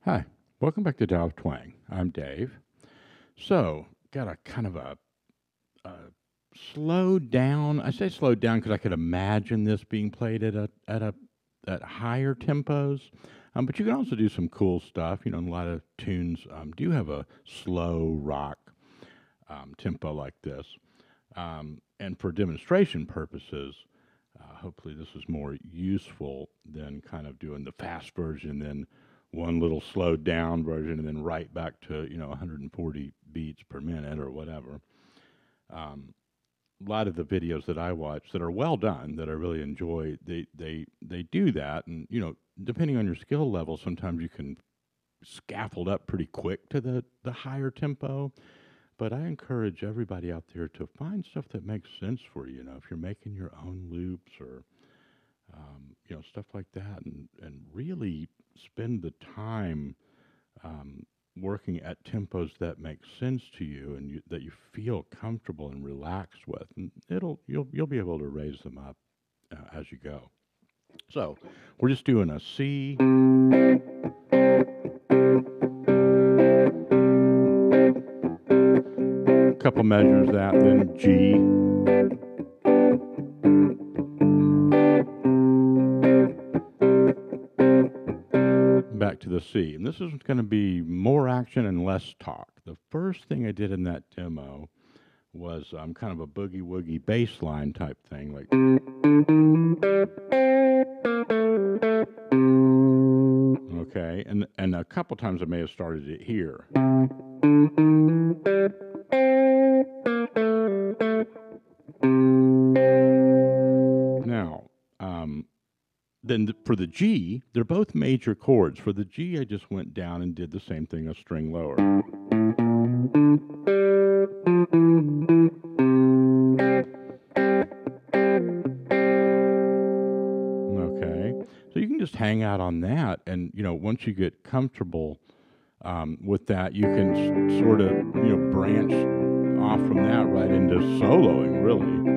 Hi, welcome back to Dial of Twang. I'm Dave. So, got a kind of a slowed down. I say slowed down because I could imagine this being played at higher tempos. But you can also do some cool stuff. You know, a lot of tunes do have a slow rock tempo like this. And for demonstration purposes, hopefully this is more useful than kind of doing the fast version, then one little slowed down version, and then right back to 140 beats per minute or whatever. A lot of the videos that I watch that are well done, that I really enjoy, they do that, and depending on your skill level, sometimes you can scaffold up pretty quick to the higher tempo. But I encourage everybody out there to find stuff that makes sense for you. You know, if you're making your own loops or stuff like that, and really spend the time working at tempos that make sense to you and that you feel comfortable and relaxed with, and you'll be able to raise them up as you go. So we're just doing a C, couple measures that, then G, back to the C. And this is going to be more action and less talk. The first thing I did in that demo was kind of a boogie woogie bass line type thing, like. Okay, and a couple times I may have started it here. Now, then for the G, they're both major chords. For the G, I just went down and did the same thing, a string lower. Okay, so you can just hang out on that, and once you get comfortable with that, you can sort of branch off from that right into soloing, really.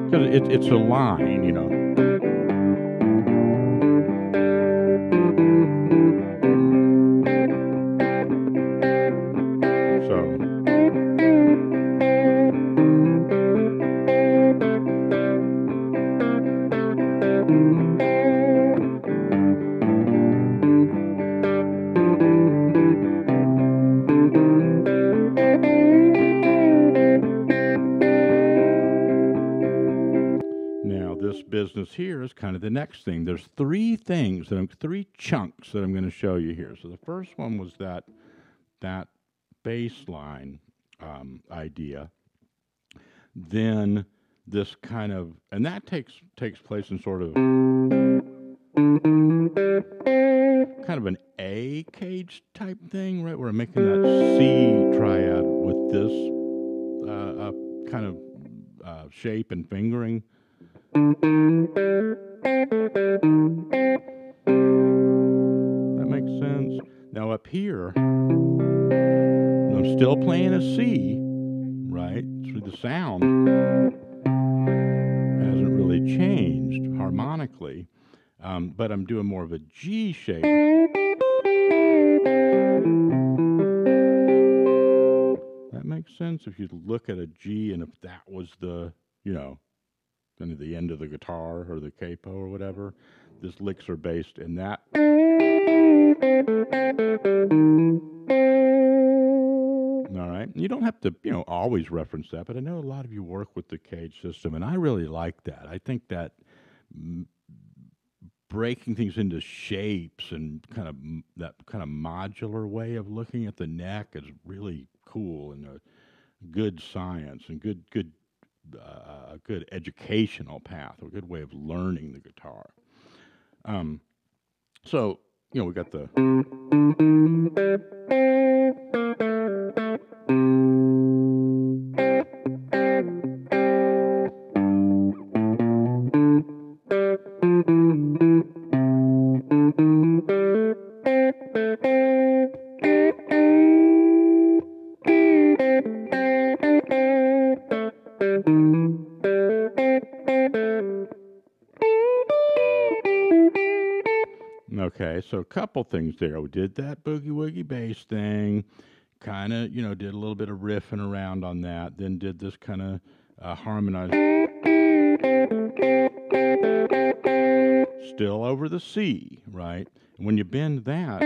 Because it's a line. So. Now, this business here is kind of the next thing. There's three chunks that I'm going to show you here. So the first one was that bass line idea. Then this kind of, and that takes place in sort of kind of an A cage type thing, right? Where I'm making that C triad with this kind of shape and fingering. That makes sense. Now up here, I'm still playing a C, right? So the sound hasn't really changed harmonically, but I'm doing more of a G shape. That makes sense if you look at a G, and if that was the, kind of the end of the guitar or the capo or whatever, this licks are based in that. All right. You don't have to, always reference that, but I know a lot of you work with the cage system, and I really like that. I think that breaking things into shapes and kind of that kind of modular way of looking at the neck is really cool and a good science and a good educational path, a good way of learning the guitar. Um, so we got the okay. So a couple things there. We did that boogie woogie bass thing. Kind of, did a little bit of riffing around on that. Then did this kind of harmonized, still over the C, right? And when you bend that,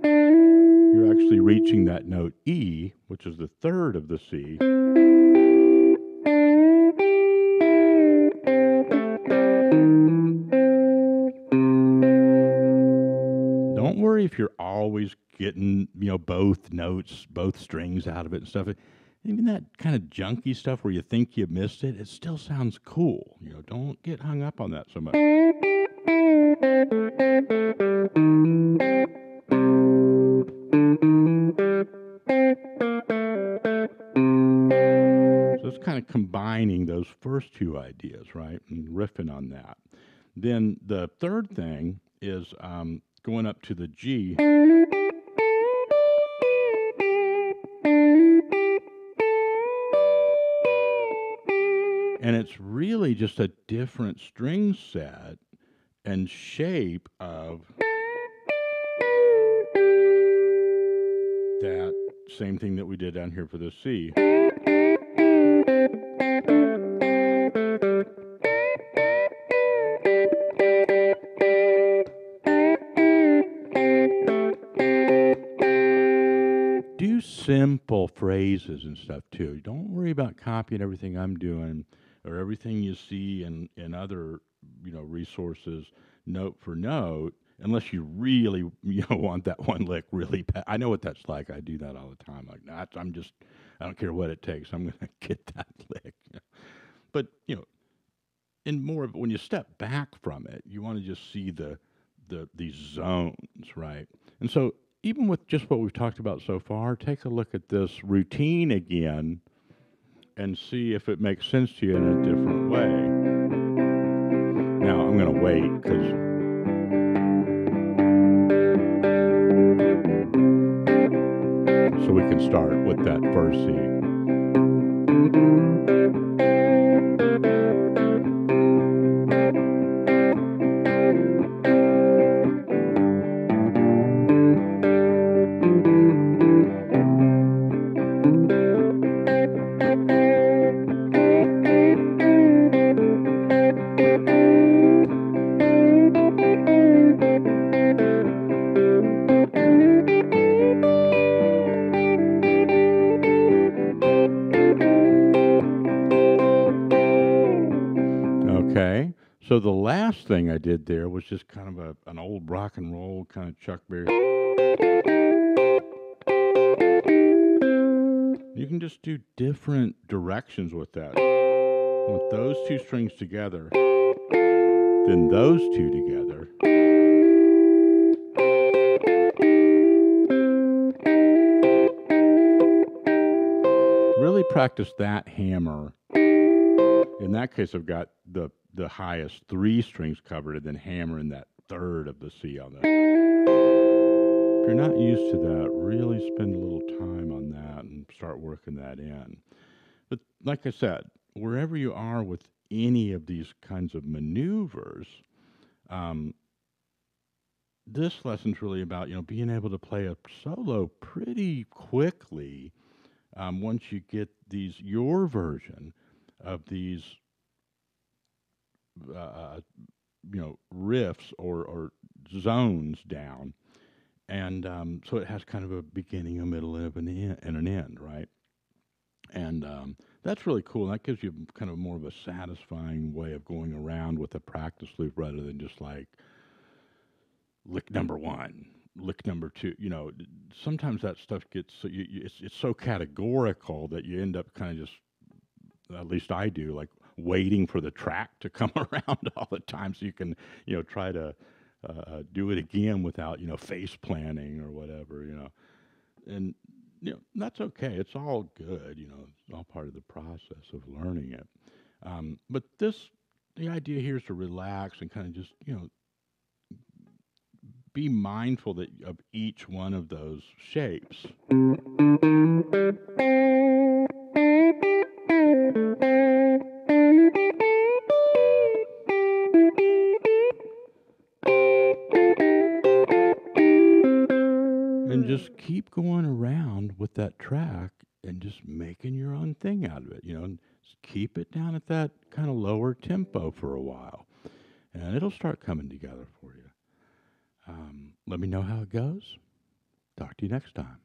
you're actually reaching that note E, which is the third of the C. Don't worry if you're always getting, both notes, both strings out of it and stuff. Even that kind of junky stuff where you think you missed it, it still sounds cool. Don't get hung up on that so much. So it's kind of combining those first two ideas, right? And riffing on that. Then the third thing is going up to the G. And it's really just a different string set and shape of that same thing that we did down here for the C. Do simple phrases and stuff too. Don't worry about copying everything I'm doing or everything you see in other resources note for note, unless you really want that one lick really bad. I know what that's like. I do that all the time. Like, I don't care what it takes. I'm going to get that lick. But in more of when you step back from it, you want to just see these zones, right? And so even with just what we've talked about so far, take a look at this routine again and see if it makes sense to you in a different way. Now, I'm going to wait because so we can start with that first C. Okay, so the last thing I did there was just kind of an old rock and roll kind of Chuck Berry. You can just do different directions with that. With those two strings together, then those two together. Really practice that hammer. In that case, I've got the highest three strings covered and then hammering that third of the C on that. If you're not used to that, really spend a little time on that and start working that in. But like I said, wherever you are with any of these kinds of maneuvers, this lesson's really about being able to play a solo pretty quickly once you get your version of these riffs or zones down, and so it has kind of a beginning, a middle, and an end, right? And that's really cool. That gives you kind of more of a satisfying way of going around with a practice loop rather than just like lick number one, lick number two. Sometimes that stuff gets it's so categorical that you end up kind of just, at least I do, like waiting for the track to come around all the time so you can try to do it again without face planning or whatever. And that's okay. It's all good. It's all part of the process of learning it. But the idea here is to relax and kind of just be mindful of each one of those shapes. And just keep going around with that track and just making your own thing out of it, and just keep it down at that kind of lower tempo for a while, and it'll start coming together for you. Let me know how it goes. Talk to you next time.